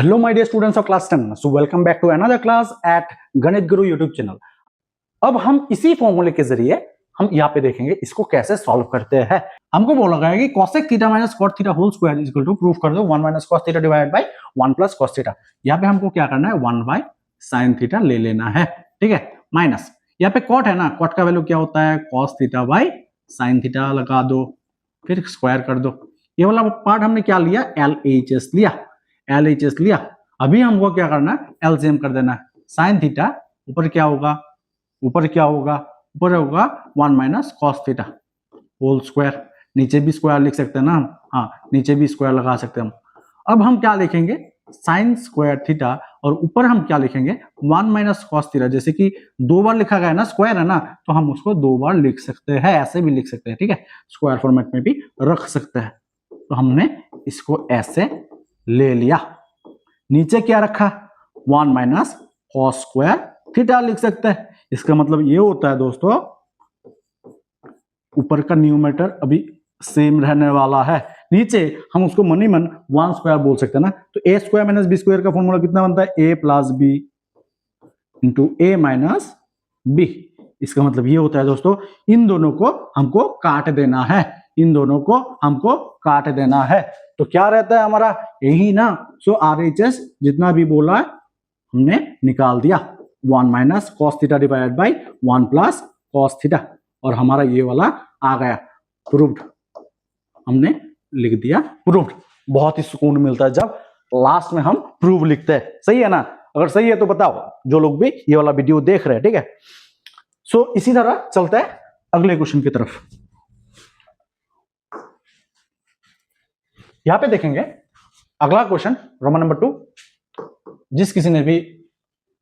Hello my dear students of class 10. So welcome back to another class at गणित गुरु YouTube channel. अब हम इसी फॉर्मूले के जरिए हम यहाँ पे देखेंगे इसको कैसे सॉल्व करते हैं। हमको बोला गया है कि cosec theta minus cot theta whole square is equal to proof कर दो 1 minus cos theta divided by 1 plus cos theta. यहाँ पे हमको क्या करना है 1 बाय sin थीटा ले लेना है, ठीक है। माइनस यहाँ पे cot है ना, cot का वैल्यू क्या होता है cos theta by sin theta लगा दो, फिर स्क्वायर कर दो। ये वाला पार्ट हमने क्या लिया LHS लिया, LHS लिया। अभी हमको क्या करना है एलसीएम कर देना है। sin थीटा ऊपर क्या होगा, ऊपर क्या होगा, ऊपर होगा 1 minus cos theta whole square. नीचे भी स्क्वायर लिख सकते हैं ना हम, हाँ नीचे भी स्क्वायर लगा सकते हैं हम। अब हम क्या लिखेंगे sin स्क्वायर थीटा और ऊपर हम क्या लिखेंगे 1 माइनस cos थीटा। जैसे कि दो बार लिखा गया है ना, स्क्वायर है ना, तो हम उसको दो बार लिख सकते हैं, ऐसे भी लिख सकते हैं, ठीक है। स्क्वायर फॉर्मेट में भी रख सकते हैं। तो हमने इसको ऐसे ले लिया। नीचे क्या रखा 1 माइनस cos स्क्वायर थीटा लिख सकते हैं। इसका मतलब ये होता है दोस्तों ऊपर का न्यूमरेटर अभी सेम रहने वाला है, नीचे हम उसको मनी मन 1 स्क्वायर बोल सकते हैं ना। तो a square minus b square का फॉर्मूला कितना बनता है a plus B into a minus B. इसका मतलब ये होता है दोस्तों इन दोनों को हमको काट देना है, इन दोनों को हमको काट देना है। तो क्या रहता है हमारा यही ना। सो RHS जितना भी बोला है हमने निकाल दिया 1 minus cos theta divided by 1 plus cos theta, और हमारा ये वाला आ गया प्रूव्ड। हमने लिख दिया प्रूव्ड। बहुत ही सुकून मिलता है जब लास्ट में हम प्रूव लिखते हैं, सही है ना। अगर सही है तो बताओ जो लोग भी ये वाला वीडियो देख रहे हैं, ठीक है। सो इसी तरह चलते हैं अगले क्वेश्चन की तरफ। यहां पे देखेंगे अगला क्वेश्चन रोमन नंबर 2। जिस किसी ने भी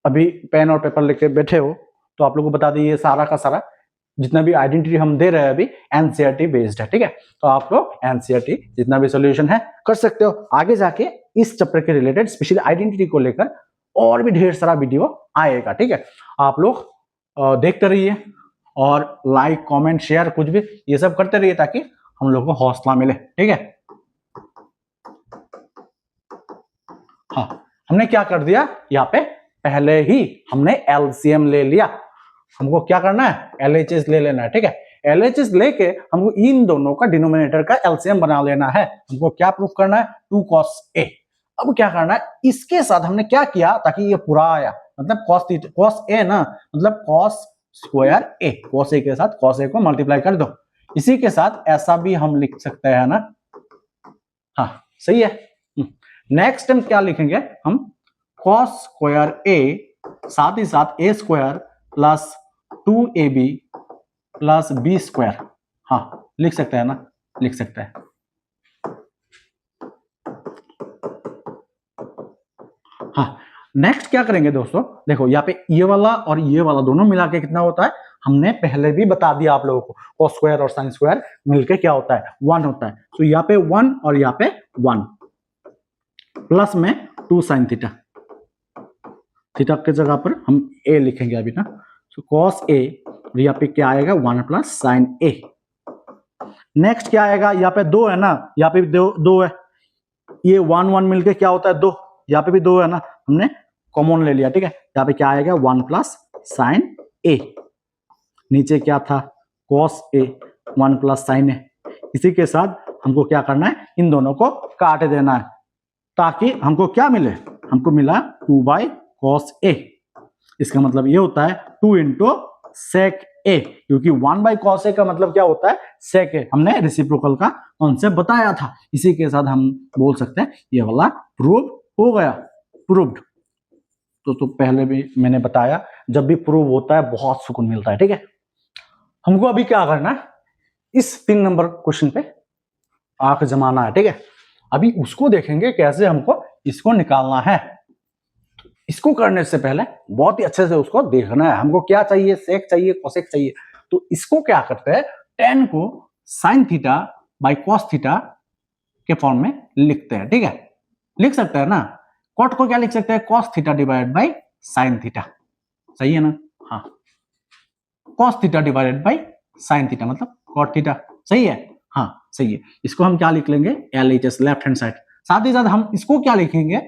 अभी पेन और पेपर लेके बैठे हो तो आप लोगों को बता दिए सारा का सारा जितना भी आइडेंटिटी हम दे रहे हैं अभी एनसीईआरटी बेस्ड है, ठीक है। तो आप लोग एनसीईआरटी जितना भी सॉल्यूशन है कर सकते हो। आगे जाके इस चैप्टर के रिलेटेड स्पेशली आइडेंटिटी को लेकर और भी ढेर सारा वीडियो आएगा, ठीक है। आप लोग देखते रहिए और लाइक कमेंट शेयर कुछ भी ये सब करते रहिए ताकि हम लोग को हौसला मिले, ठीक है। हाँ, हमने क्या कर दिया यहाँ पे पहले ही हमने एलसीएम ले लिया। हमको क्या करना है LHS ले लेना है, ठीक है। LHS लेके हमको इन दोनों का डिनोमिनेटर का एलसीएम बना लेना है। हमको क्या प्रूफ करना है 2 cos a। अब क्या करना है इसके साथ हमने क्या किया ताकि ये पूरा आया, मतलब cos a ना, मतलब cos square a, cos a के साथ cos a को मल्टीप्लाई कर दो। इसी के साथ ऐसा भी हम लिख सकते हैं ना, हाँ सही है। नेक्स्ट हम क्या लिखेंगे हम cos स्क्वायर a साथ ही साथ a square plus 2ab plus b square, हाँ लिख सकते हैं ना, लिख सकते हैं। हाँ नेक्स्ट क्या करेंगे दोस्तों, देखो यहाँ पे ये वाला और ये वाला दोनों मिला के कितना होता है हमने पहले भी बता दिया आप लोगों को। cos स्क्वायर और sin स्क्वायर मिलके क्या होता है 1 होता है। तो यहाँ पे 1 और यहाँ पे 1 प्लस में 2 sin थीटा, थीटा के जगह पर हम a लिखेंगे अभी ना। सो cos a और यहाँ पे क्या आएगा 1 प्लस sin a। नेक्स्ट क्या आएगा, यहाँ पे 2 है ना, यहाँ पे भी 2 है, ये 1 1 मिलके क्या होता है 2, यहाँ पे भी 2 है ना, हमने कॉमन ले लिया, ठीक है। यहाँ पे क्या आएगा 1 प्लस sin a। नीचे क्या था cos a 1 plus sin a। इसी के साथ हमको क्या करना है इन दोनों को काट देना है ताकि हमको क्या मिले, हमको मिला 2 बाई cos a। इसका मतलब ये होता है 2 इंटू sec a, क्योंकि 1 बाई cos a का मतलब क्या होता है sec a। हमने रेसिप्रोकल का कॉन्सेप्ट बताया था। इसी के साथ हम बोल सकते हैं ये वाला प्रूव हो गया, प्रूव्ड। तो पहले भी मैंने बताया जब भी प्रूव होता है बहुत सुकून मिलता है, ठीक है। हमको अभी क्या करना है इस 3 नंबर क्वेश्चन पे आंख जमाना है, ठीक है। अभी उसको देखेंगे कैसे हमको इसको निकालना है। इसको करने से पहले बहुत ही अच्छे से उसको देखना है हमको क्या चाहिए, सेक चाहिए कोसेक चाहिए। तो इसको क्या करते हैं 10 को sin theta by cos theta के फॉर्म में लिखते हैं, ठीक है। लिख सकते हैं ना। cot को क्या लिख सकते हैं cos theta divided by sin theta, सही है ना। हाँ cos theta divided by sin theta मतलब cot थीटा, सही है। हाँ सही है। इसको हम क्या लिख लेंगे LHS लेफ्ट हैंड साइड। साथ ही साथ हम इसको क्या लिखेंगे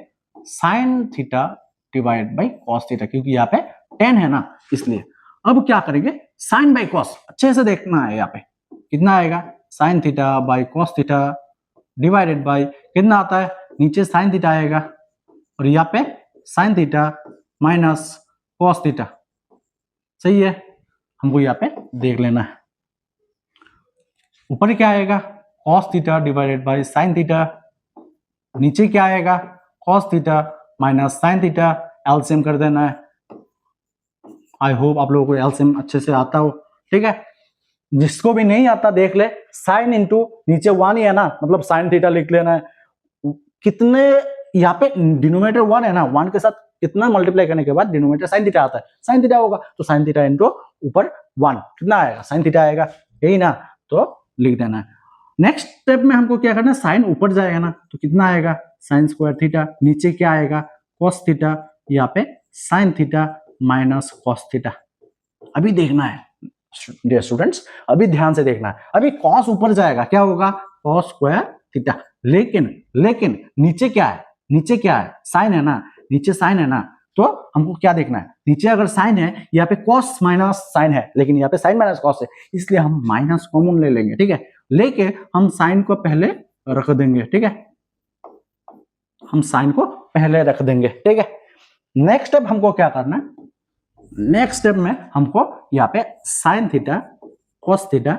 sine theta divide by cos theta, क्योंकि यहाँ पे tan है ना इसलिए। अब क्या करेंगे, साइन बाई कॉस अच्छे से देखना है, यहाँ पे कितना आएगा, sine theta by cos theta divided by कितना आता है, नीचे साइन थीटा आएगा और यहाँ पे sine theta minus cos theta. सही है, हमको यहाँ पे देख लेना है। ऊपर क्या आएगा, cos theta divided by sine theta, नीचे क्या आएगा, cos theta minus sine theta, LCM कर देना है। आई होप आप लोगों को एलसीएम अच्छे से आता हो, ठीक है। जिसको भी नहीं आता देख ले, साइन इंटू नीचे 1 ही है ना, मतलब साइन थीटा लिख लेना है। कितने यहाँ पे डिनोमिनेटर 1 है ना, 1 के साथ कितना मल्टीप्लाई करने के बाद डिनोमिनेटर साइन थीटा आता है, साइन थीटा होगा, तो साइन थीटा इंटू ऊपर 1 कितना आएगा, साइन थीटा आएगा, यही ना, तो लिख देना है। नेक्स्ट स्टेप में हमको क्या करना है, साइन ऊपर जाएगा ना, तो कितना आएगा, साइन स्क्वायर थीटा, नीचे क्या आएगा, कॉस थीटा, यहाँ पे sine theta minus cos theta. अभी देखना है डियर स्टूडेंट्स, अभी ध्यान से देखना है। अभी कॉस ऊपर जाएगा, क्या होगा, कॉस स्क्वायर थीटा, लेकिन नीचे क्या है, नीचे क्या है, साइन है ना, नीचे साइन है ना, तो हमको क्या देखना है, नीचे अगर साइन है, यहाँ पे कॉस माइनस साइन है, लेकिन यहाँ पे साइन माइनस कॉस है, इसलिए हम माइनस कॉमन ले लेंगे, ठीक है। लेके हम साइन को पहले रख देंगे, ठीक है, हम साइन को पहले रख देंगे, ठीक है। नेक्स्ट स्टेप हमको क्या करना है, नेक्स्ट स्टेप में हमको यहाँ पे साइन थीटा कॉस थीटा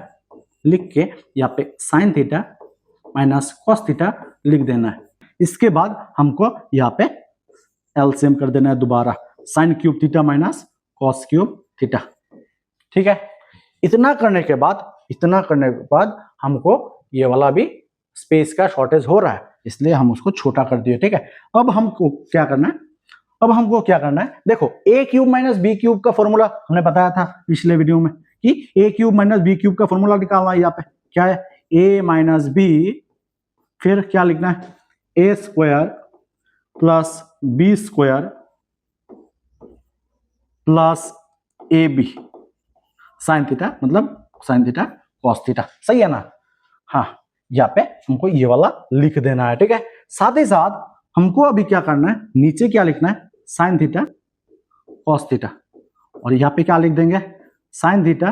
लिख के यहाँ पे sine theta minus cos theta लिख देना है। इसके बाद हमको यहाँ पे एलसीएम कर देना है दोबारा, sine cube theta minus cos cube theta, ठीक है। इतना करने के बाद हमको ये वाला भी स्पेस का शॉर्टेज हो रहा है, इसलिए हम उसको छोटा कर दिए, ठीक है। अब हमको क्या करना है, देखो a cube minus B cube का फॉर्मूला हमने बताया था पिछले वीडियो में कि a cube minus B cube का फॉर्मूला निकालना है। यहाँ पे क्या है, a माइनस बी, फिर क्या लिखना है, a square plus B square plus A B sine theta, मतलब साइन थीटा कॉस थीटा, सही है ना। हाँ, यहाँ पे हमको ये वाला लिख देना है, ठीक है। साथ ही साथ हमको अभी क्या करना है, नीचे क्या लिखना है, साइन थीटा कॉस थीटा, और यहाँ पे क्या लिख देंगे, sine theta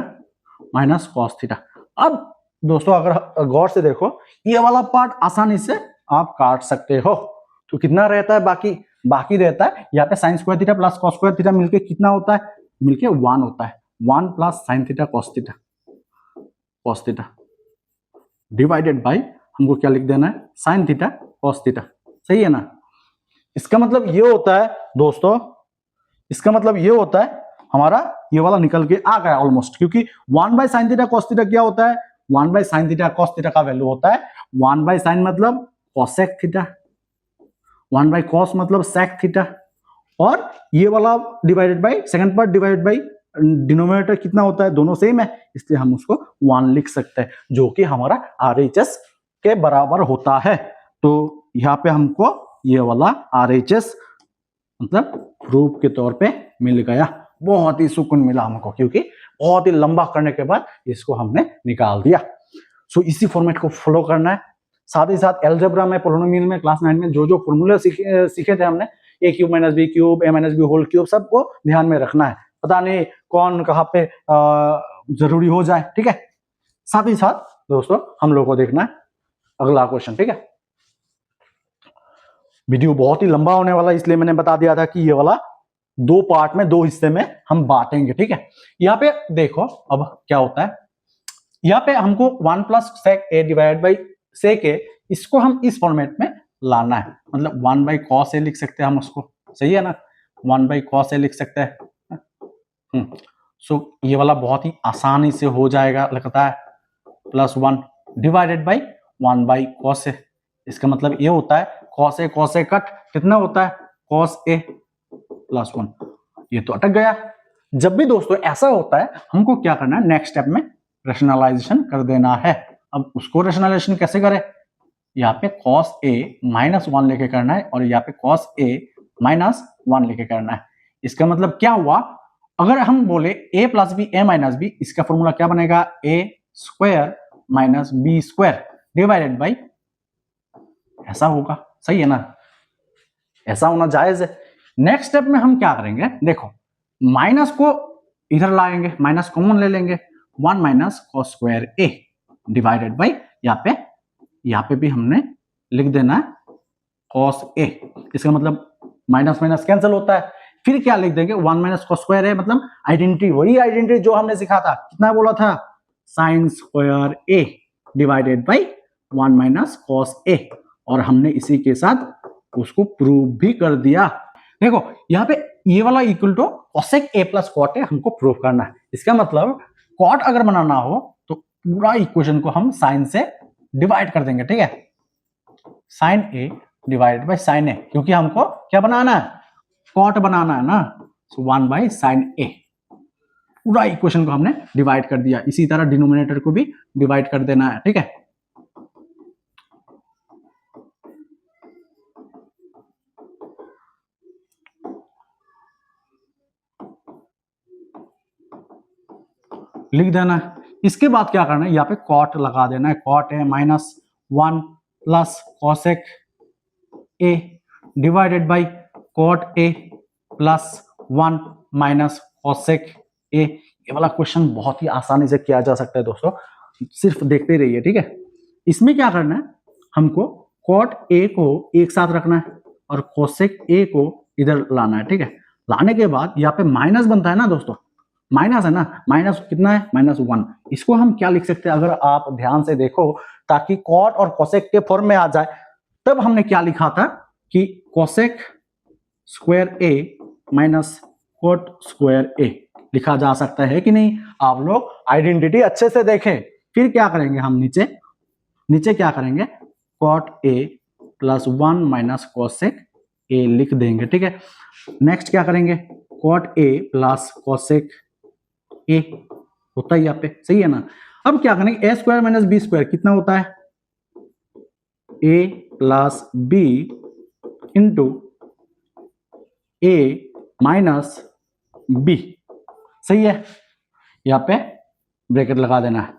minus cos theta. अब दोस्तों अगर गौर से देखो, ये वाला पार्ट आसानी से आप काट सकते हो, तो कितना रहता है, बाकी रहता है यहाँ पे sine square theta plus cos square theta मिलके कितना होता है, मिलके 1 होता है, 1 plus sign theta cos theta divided by हमको क्या लिख देना है, साइन थीटा कॉस थीटा, सही है ना। इसका मतलब ये होता है दोस्तों, हमारा ये वाला निकल के आ गया ऑलमोस्ट, क्योंकि 1 by sign theta cos theta क्या होता है, 1 by sign theta cos theta का वैल्यू होता है 1 बाई साइन मतलब कॉसेक थीटा, 1 बाई कॉस मतलब सेक थीटा, और ये वाला divided by second part divided by denominator कितना होता है, दोनों सेम है, इसलिए हम उसको 1 लिख सकते हैं, जो कि हमारा RHS के बराबर होता है। तो यहाँ पे हमको ये वाला RHS मतलब प्रूफ के तौर पे मिल गया, बहुत ही सुकून मिला हमको, क्योंकि बहुत ही लंबा करने के बाद इसको हमने निकाल दिया। सो इसी फॉर्मेट को फॉलो करना है। साथ ही साथ एलजेब्रा में, पोलिनोमियल में, क्लास 9 में जो फॉर्मूले सीखे थे हमने, a cube minus B cube, a minus B whole cube, सबको ध्यान में रखना है, पता नहीं कौन कहाँ पे जरूरी हो जाए, ठीक है। साथ ही साथ दोस्तों हम लोग को देखना है अगला क्वेश्चन, ठीक है। वीडियो बहुत ही लंबा होने वाला, इसलिए मैंने बता दिया था कि ये वाला 2 पार्ट में, 2 हिस्से में हम बांटेंगे, ठीक है। यहाँ पे देखो अब क्या होता है, यहाँ पे हमको 1 plus sec A divide by sec A, इसको हम इस फॉर्मेट में लाना है, मतलब 1 बाई कॉस ए लिख सकते हैं हम उसको, सही है ना, 1 बाई कॉस ए लिख सकते हैं। सो ये वाला बहुत ही आसानी से हो जाएगा लगता है, plus 1 divided by 1 by cos A, इसका मतलब ये होता है कॉस ए कट कितना होता है, कॉस ए प्लस 1, ये तो अटक गया। जब भी दोस्तों ऐसा होता है हमको क्या करना है, नेक्स्ट स्टेप में रेशनलाइजेशन कर देना है। अब उसको रेशनलाइजेशन कैसे करें, यहाँ पे कॉस ए माइनस 1 लेके करना है, और यहाँ पे कॉस ए माइनस 1 लेके करना है। इसका मतलब क्या हुआ, अगर हम बोले a plus B A minus B, इसका फॉर्मूला क्या बनेगा, a square minus B square divided by, ऐसा होगा, सही है ना, ऐसा होना जायज है। नेक्स्ट स्टेप में हम क्या करेंगे, देखो माइनस को इधर लाएंगे, माइनस कॉमन ले लेंगे, 1 minus cos square A divided by यहाँ पे भी हमने लिख देना है कॉस ए। इसका मतलब माइनस माइनस कैंसिल होता है। फिर क्या लिख देंगे, 1 माइनस कॉस स्क्वायर ए, मतलब आइडेंटिटी, वही आइडेंटिटी जो हमने सीखा था, कितना बोला था, sine square A divided by 1 minus cos A, और हमने इसी के साथ उसको प्रूव भी कर दिया। देखो यहाँ पे ये वाला equal to cosec A plus cot A हमको प्रूव करना है। इसका मतलब कॉट अगर बनाना हो तो पूरा इक्वेशन को हम साइन से डिवाइड कर देंगे, ठीक है, sine A divided by sine A, क्योंकि हमको क्या बनाना है, कॉट बनाना है ना, सो 1 बाई साइन ए। पूरा इक्वेशन को हमने डिवाइड कर दिया। इसी तरह डिनोमिनेटर को भी डिवाइड कर देना है, ठीक है। लिख देना है। इसके बाद क्या करना है, यहाँ पे कॉट लगा देना है, cot A minus 1 plus cosec A divided by cot A plus 1 minus cosec A. ये वाला क्वेश्चन बहुत ही आसानी से किया जा सकता है दोस्तों, सिर्फ देखते रहिए, ठीक है। इसमें क्या करना है, हमको कॉट ए को एक साथ रखना है और कॉसेक ए को इधर लाना है, ठीक है। लाने के बाद यहाँ पे माइनस बनता है ना दोस्तों, माइनस है ना, माइनस कितना है, -1। इसको हम क्या लिख सकते हैं, अगर आप ध्यान से देखो, ताकि कॉट और कोसेक के फॉर्म में आ जाए, तब हमने क्या लिखा था कि कोसेक स्क्वायर ए माइनस कॉट स्क्वायर ए लिखा जा सकता है कि नहीं। आप लोग आइडेंटिटी अच्छे से देखें। फिर क्या करेंगे, हम नीचे क्या करेंगे, cot A plus 1 minus cosec A लिख देंगे, ठीक है। नेक्स्ट क्या करेंगे, cot A plus cosec A होता है यहाँ पे, सही है ना। अब क्या करेंगे, ए स्क्वायर माइनस बी स्क्वायर कितना होता है, ए प्लस बी इंटू ए माइनस बी, सही है। यहाँ पे ब्रैकेट लगा देना है।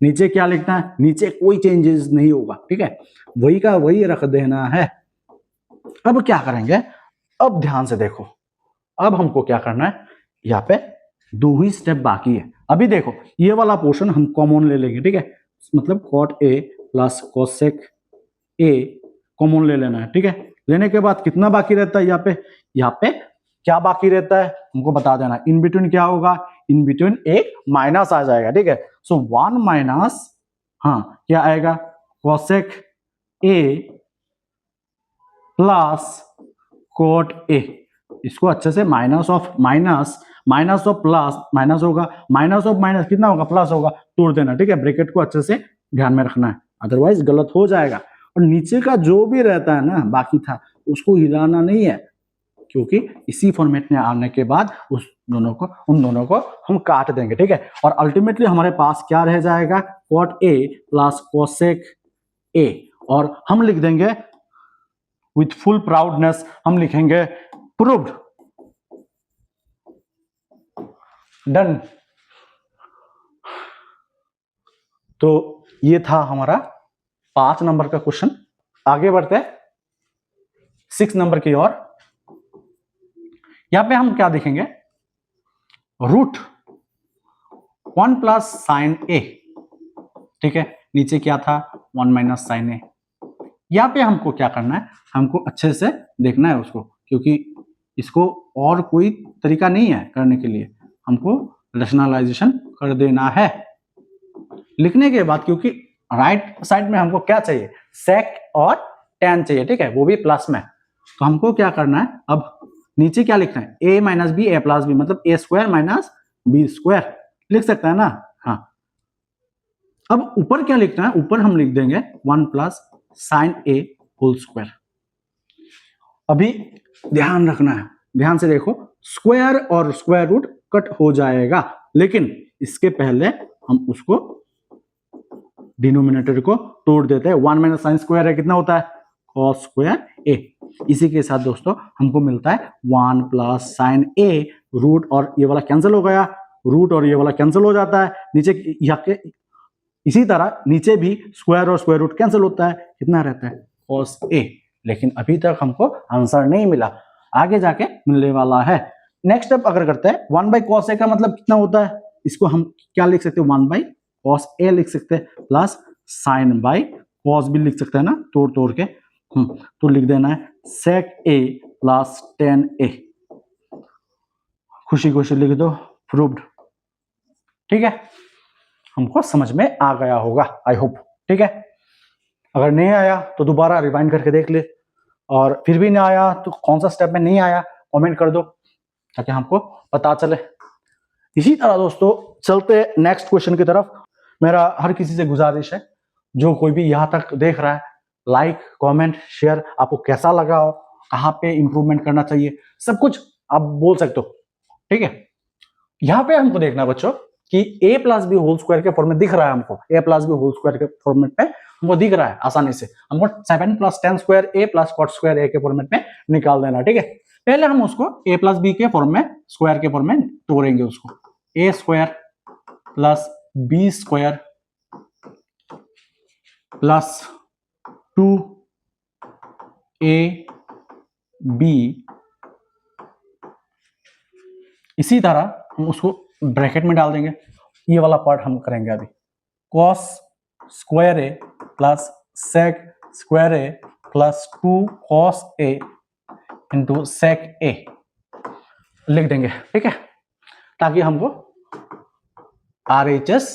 नीचे क्या लिखना है, नीचे कोई चेंजेस नहीं होगा, ठीक है, वही का वही रख देना है। अब क्या करेंगे, अब ध्यान से देखो, अब हमको क्या करना है, यहाँ पे 2 ही स्टेप बाकी है। अभी देखो ये वाला पोर्शन हम कॉमन ले लेंगे, ठीक है, मतलब cot A plus cosec A common ले लेना है, ठीक है। लेने के बाद कितना बाकी रहता है, यहाँ पे क्या बाकी रहता है हमको बता देना। इन बिटवीन क्या होगा, इन बिटवीन एक माइनस आ जाएगा, ठीक है। सो 1 माइनस, हाँ क्या आएगा, cosec A plus cot A. इसको अच्छे से माइनस ऑफ प्लस माइनस होगा, माइनस ऑफ माइनस कितना होगा, प्लस होगा, तोड़ देना, ठीक है। ब्रैकेट को अच्छे से ध्यान में रखना है, अदरवाइज गलत हो जाएगा। और नीचे का जो भी रहता है ना बाकी था, उसको हिलाना नहीं है, क्योंकि इसी फॉर्मेट में आने के बाद उन दोनों को हम काट देंगे, ठीक है। और अल्टीमेटली हमारे पास क्या रह जाएगा, cot A plus cosec A, और हम लिख देंगे विथ फुल प्राउडनेस, हम लिखेंगे प्रूव्ड, डन। तो ये था हमारा 5 नंबर का क्वेश्चन। आगे बढ़ते हैं 6 नंबर की ओर। यहां पे हम क्या देखेंगे, रूट 1 प्लस साइन ए, ठीक है। नीचे क्या था, 1 माइनस साइन ए। यहाँ पे हमको क्या करना है, हमको अच्छे से देखना है उसको, क्योंकि इसको और कोई तरीका नहीं है करने के लिए, हमको रैशनलाइजेशन कर देना है। लिखने के बाद, क्योंकि राइट साइड में हमको क्या चाहिए, सेक और टेन चाहिए, ठीक है, वो भी प्लस में। तो हमको क्या करना है, अब नीचे क्या लिखना है, ए माइनस बी ए प्लस बी, मतलब ए स्क्वायर माइनस बी स्क्वायर लिख सकता है ना, हाँ। अब ऊपर क्या लिखना है, ऊपर हम लिख देंगे 1 प्लस साइन ए होल स्क्वायर। अभी ध्यान रखना है, ध्यान से देखो, स्क्वायर और स्क्वायर रूट कट हो जाएगा, लेकिन इसके पहले हम उसको डिनोमिनेटर को तोड़ देते हैं। 1 माइनस साइन स्क्वायर है, कितना होता है, कॉस स्क्वायर ए। इसी के साथ दोस्तों हमको मिलता है 1 प्लस साइन ए, रूट और ये वाला कैंसिल हो गया, रूट और ये वाला कैंसिल हो जाता है नीचे यहाँ के। इसी तरह नीचे भी स्क्वायर और स्क्वायर रूट कैंसिल होता है, कितना रहता है, कॉस ए। लेकिन अभी तक हमको आंसर नहीं मिला, आगे जाके मिलने वाला है। नेक्स्ट स्टेप अगर करते हैं, 1/cos a का मतलब कितना होता है, इसको हम क्या लिख सकते हैं, 1/cos a लिख सकते हैं, प्लस sin बाई cos भी लिख सकते हैं ना, तोड़ तोड़ के। तो लिख देना है sec a plus tan a, खुशी खुशी लिख दो, प्रूव्ड। ठीक है, हमको समझ में आ गया होगा, आई होप। ठीक है, अगर नहीं आया तो दोबारा रिवाइंड करके देख ले, और फिर भी नहीं आया तो कौन सा स्टेप में नहीं आया कमेंट कर दो, ताकि हमको पता चले। इसी तरह दोस्तों चलते नेक्स्ट क्वेश्चन की तरफ। मेरा हर किसी से गुजारिश है, जो कोई भी यहाँ तक देख रहा है, लाइक कमेंट शेयर, आपको कैसा लगा हो, कहाँ पे इंप्रूवमेंट करना चाहिए, सब कुछ आप बोल सकते हो। ठीक है, यहाँ पे हमको देखना बच्चों कि a plus B whole square के फॉर्मेट दिख रहा है हमको, a plus B whole square के फॉर्मेट पे हमको दिख रहा है आसानी से। हमको 7 plus tan square a plus cot square a के फॉर्मेट में निकाल देना। ठीक है, पहले हम उसको a प्लस बी के फॉर्म में, स्क्वायर के फॉर्म में तोड़ेंगे उसको। a square plus b square plus 2ab, इसी तरह हम उसको ब्रैकेट में डाल देंगे। ये वाला पार्ट हम करेंगे अभी, cos square a plus sec square a plus 2 cos a into sec a लिख देंगे। ठीक है, ताकि हमको RHS,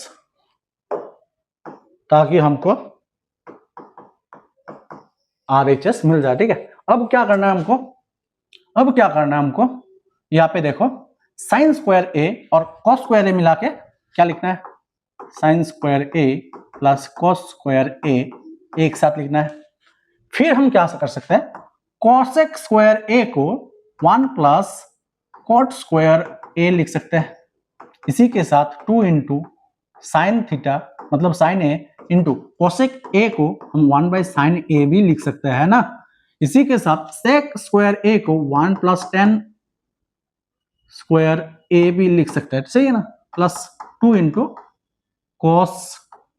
RHS मिल जाए। ठीक है, अब क्या करना है हमको, यहाँ पे देखो साइन स्क्वायर a और cos स्क्वायर a मिला के क्या लिखना है, sine square a plus cos square a एक साथ लिखना है। फिर हम क्या कर सकते हैं, cosec स्क्वायर a को 1 प्लस cot स्क्वायर a लिख सकते हैं। इसी के साथ 2 इंटू साइन थीटा मतलब sine a into cosec a को हम 1 बाई साइन a भी लिख सकते हैं ना। इसी के साथ sec स्क्वायर a को 1 प्लस tan स्क्वायर a भी लिख सकते हैं, सही है ना, plus 2 into cos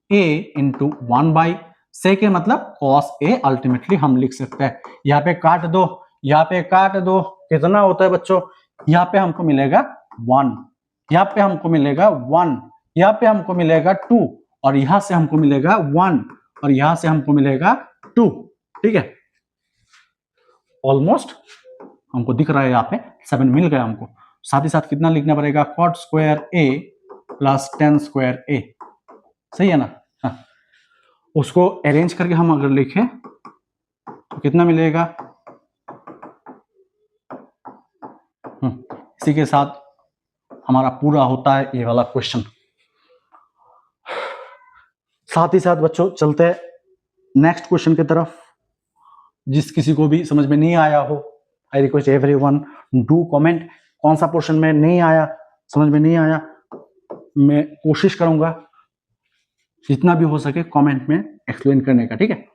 a into 1 by sec a मतलब cos a अल्टीमेटली हम लिख सकते हैं। यहाँ पे काट दो, कितना होता है बच्चों, यहाँ पे हमको मिलेगा 1, यहाँ पे हमको मिलेगा 1, यहाँ पे हमको मिलेगा 2, और यहां से हमको मिलेगा 1, और यहां से हमको मिलेगा 2। ठीक है, ऑलमोस्ट हमको दिख रहा है, यहाँ पे 7 मिल गया हमको। साथ ही साथ कितना लिखना पड़ेगा, cot square a plus tan square a, सही है ना। हाँ, उसको अरेंज करके हम अगर लिखें तो कितना मिलेगा, इसी के साथ हमारा पूरा होता है ये वाला क्वेश्चन। साथ ही साथ बच्चों चलते हैं नेक्स्ट क्वेश्चन की तरफ। जिस किसी को भी समझ में नहीं आया हो, आई रिक्वेस्ट एवरीवन डू कमेंट, कौन सा पोर्शन में नहीं आया, समझ में नहीं आया, मैं कोशिश करूंगा जितना भी हो सके कमेंट में एक्सप्लेन करने का। ठीक है,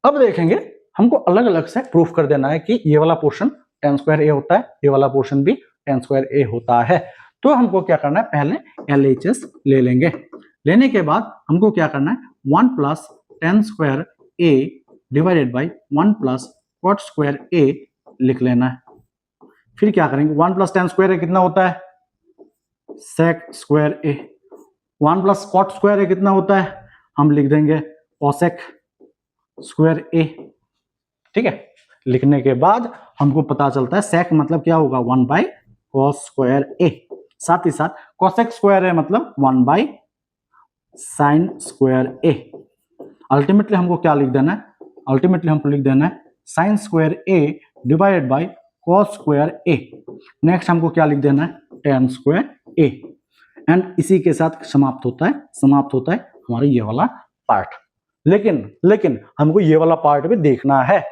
अब देखेंगे हमको अलग अलग से प्रूफ कर देना है कि ये वाला पोर्शन tan स्क्वायर a होता है, ये वाला पोर्शन भी tan स्क्वायर a होता है। तो हमको क्या करना है, पहले LHS ले लेंगे। लेने के बाद हमको क्या करना है, 1 plus tan square a divided by 1 plus cot square a लिख लेना है। फिर क्या करेंगे, 1 प्लस tan स्क्वायर a कितना होता है, sec square a, 1 plus cot square a कितना होता है, हम लिख देंगे cosec स्क्वायर a। ठीक है, लिखने के बाद हमको पता चलता है sec मतलब क्या होगा, 1 बाई cos स्क्वायर a, साथ ही साथ cosec स्क्वायर a मतलब 1 by sin square a। Ultimately हमको क्या लिख देना है, अल्टीमेटली हमको लिख देना है sin square a divided by cos square a। Next हमको क्या लिख देना है, tan स्क्वायर a, एंड इसी के साथ समाप्त होता है हमारा ये वाला पार्ट। लेकिन हमको ये वाला पार्ट भी देखना है।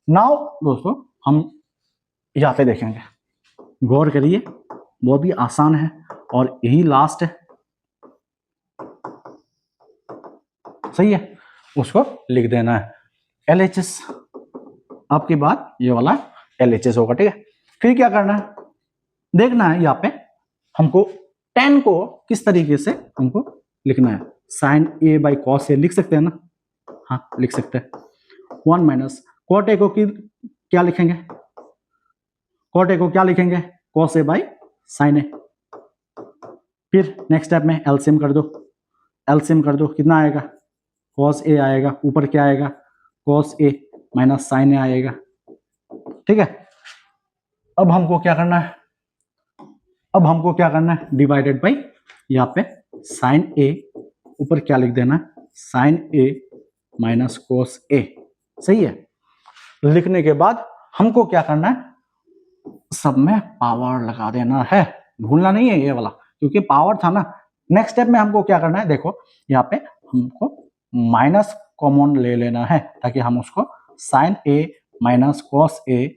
नाउ दोस्तों हम यहाँ पे देखेंगे, गौर करिए, बहुत ही आसान है और यही लास्ट है, सही है, उसको लिख देना है LHS। आपके बाद ये वाला LHS होगा। ठीक है, फिर क्या करना है, देखना है यहाँ पे हमको tan को किस तरीके से हमको लिखना है, sin a by cos a लिख सकते हैं ना, हाँ लिख सकते हैं, 1 माइनस cot a को क्या लिखेंगे, cot a को क्या लिखेंगे, cos a by sin a। फिर नेक्स्ट स्टेप में एलसीएम कर दो, एलसीएम कर दो, कितना आएगा, cos a आएगा, ऊपर क्या आएगा, cos a minus sin a आएगा। ठीक है, अब हमको क्या करना है, अब हमको क्या करना है, डिवाइडेड बाई यहाँ पे sin a, ऊपर क्या लिख देना, sin a minus cos a। सही है, लिखने के बाद हमको क्या करना है, सब में पावर लगा देना है, भूलना नहीं है ये वाला, क्योंकि पावर था ना। नेक्स्ट स्टेप में हमको क्या करना है, देखो यहाँ पे हमको माइनस कॉमन ले लेना है, ताकि हम उसको sin a minus cos a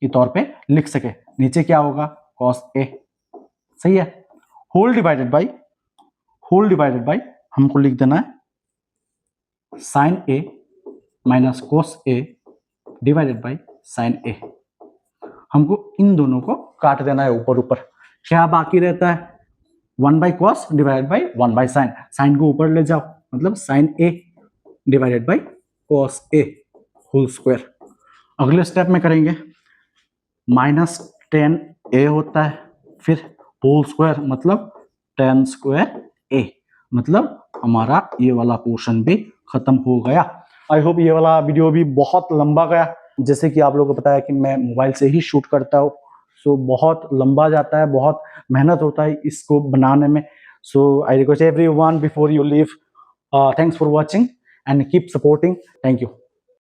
के तौर पे लिख सके। नीचे क्या होगा, cos a। सही है, होल डिवाइडेड बाई हमको लिख देना है sin a minus cos a divided by sin a। हमको इन दोनों को काट देना है ऊपर ऊपर। क्या बाकी रहता है, 1 by cos divided by 1 by sine, sine को ऊपर ले जाओ, मतलब sin a divided by cos a whole square. अगले स्टेप में करेंगे, माइनस टेन ए होता है, फिर होल स्क्वायर मतलब टेन स्क्वायर ए, मतलब हमारा ये वाला पोर्शन भी खत्म हो गया। आई होप ये वाला वीडियो भी बहुत लंबा गया, जैसे कि आप लोगों को पता है कि मैं मोबाइल से ही शूट करता हूँ, सो बहुत लंबा जाता है, बहुत मेहनत होता है इसको बनाने में। So I request everyone before you leave, thanks for watching and keep supporting, thank you.